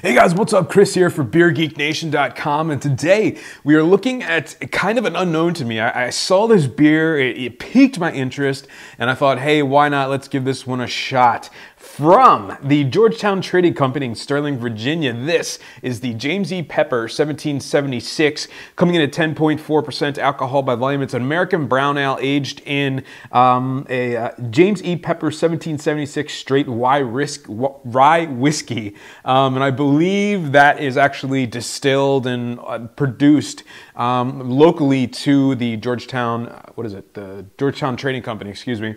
Hey guys, what's up? Chris here for BeerGeekNation.com, and today we are looking at kind of an unknown to me. I saw this beer, it piqued my interest, and I thought, hey, why not? Let's give this one a shot. From the Georgetown Trading Company in Sterling, Virginia, this is the James E. Pepper 1776, coming in at 10.4% alcohol by volume. It's an American brown ale aged in a James E. Pepper 1776 Straight Rye Whiskey, and I believe that is actually distilled and produced locally to the Georgetown, the Georgetown Trading Company, excuse me.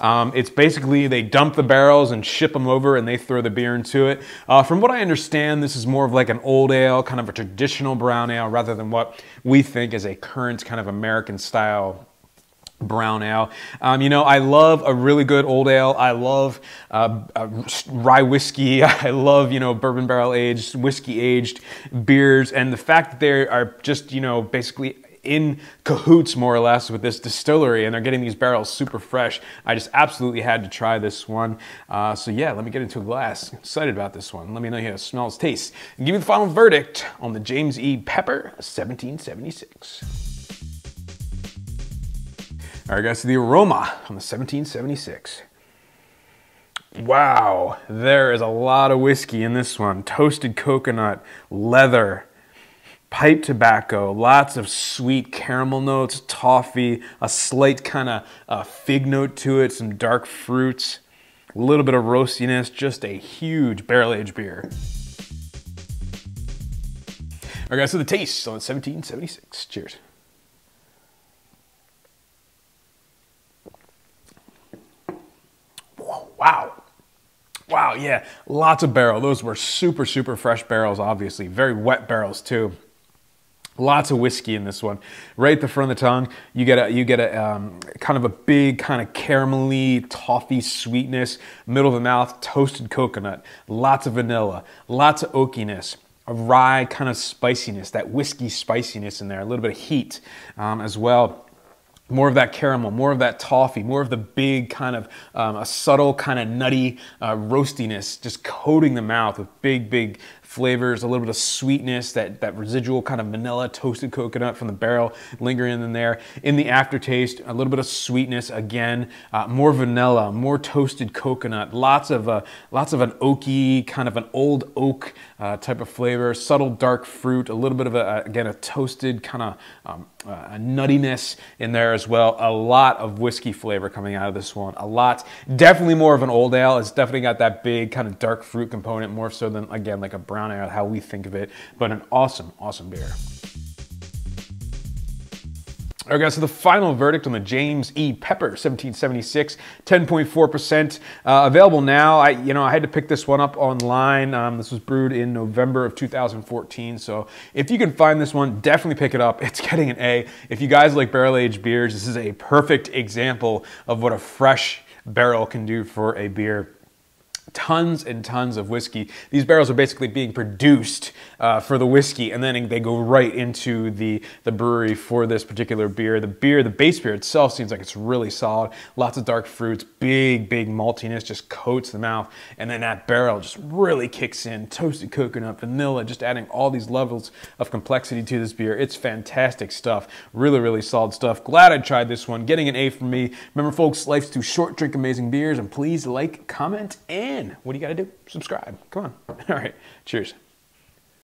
It's basically they dump the barrels and ship them over and they throw the beer into it. From what I understand, this is more of like an old ale, kind of a traditional brown ale, rather than what we think is a current kind of American style brown ale. You know, I love a really good old ale. I love rye whiskey. I love, you know, bourbon barrel aged, whiskey aged beers. And the fact that they are just, you know, basically in cahoots more or less with this distillery and they're getting these barrels super fresh, I just absolutely had to try this one. So yeah, let me get into a glass. Excited about this one. Let me know how it smells, tastes, and give me the final verdict on the James E. Pepper 1776. All right guys, so the aroma on the 1776. Wow, there is a lot of whiskey in this one. Toasted coconut, leather, pipe tobacco, lots of sweet caramel notes, toffee, a slight kind of fig note to it, some dark fruits, a little bit of roastiness, just a huge barrel-aged beer. All right guys, so the taste on 1776. Cheers. Wow. Wow, yeah, lots of barrel. Those were super, super fresh barrels, obviously. Very wet barrels too. Lots of whiskey in this one. Right at the front of the tongue, you get a kind of a big kind of caramelly toffee sweetness. Middle of the mouth, toasted coconut. Lots of vanilla. Lots of oakiness. A rye kind of spiciness. That whiskey spiciness in there. A little bit of heat as well. More of that caramel, more of that toffee, more of the big kind of a subtle kind of nutty roastiness, just coating the mouth with big, big flavors, a little bit of sweetness, that residual kind of vanilla toasted coconut from the barrel lingering in there. In the aftertaste, a little bit of sweetness again, more vanilla, more toasted coconut, lots of an oaky, kind of an old oak type of flavor, subtle dark fruit, a little bit of again a toasted kind of a nuttiness in there as well. A lot of whiskey flavor coming out of this one. A lot, definitely more of an old ale. It's definitely got that big kind of dark fruit component, more so than, again, like a brown ale, how we think of it, but an awesome, awesome beer. All right guys, so the final verdict on the James E. Pepper 1776, 10.4%, available now. I had to pick this one up online. This was brewed in November of 2014, so if you can find this one, definitely pick it up. It's getting an A. If you guys like barrel-aged beers, this is a perfect example of what a fresh barrel can do for a beer. Tons and tons of whiskey. These barrels are basically being produced for the whiskey, and then they go right into the brewery for this particular beer. The base beer itself seems like it's really solid. Lots of dark fruits, big, big maltiness just coats the mouth, and then that barrel just really kicks in. Toasted coconut, vanilla, just adding all these levels of complexity to this beer. It's fantastic stuff. Really, really solid stuff. Glad I tried this one. Getting an A from me. Remember, folks, life's too short. Drink amazing beers, and please like, comment, and what do you got to do? Subscribe. Come on. All right. Cheers.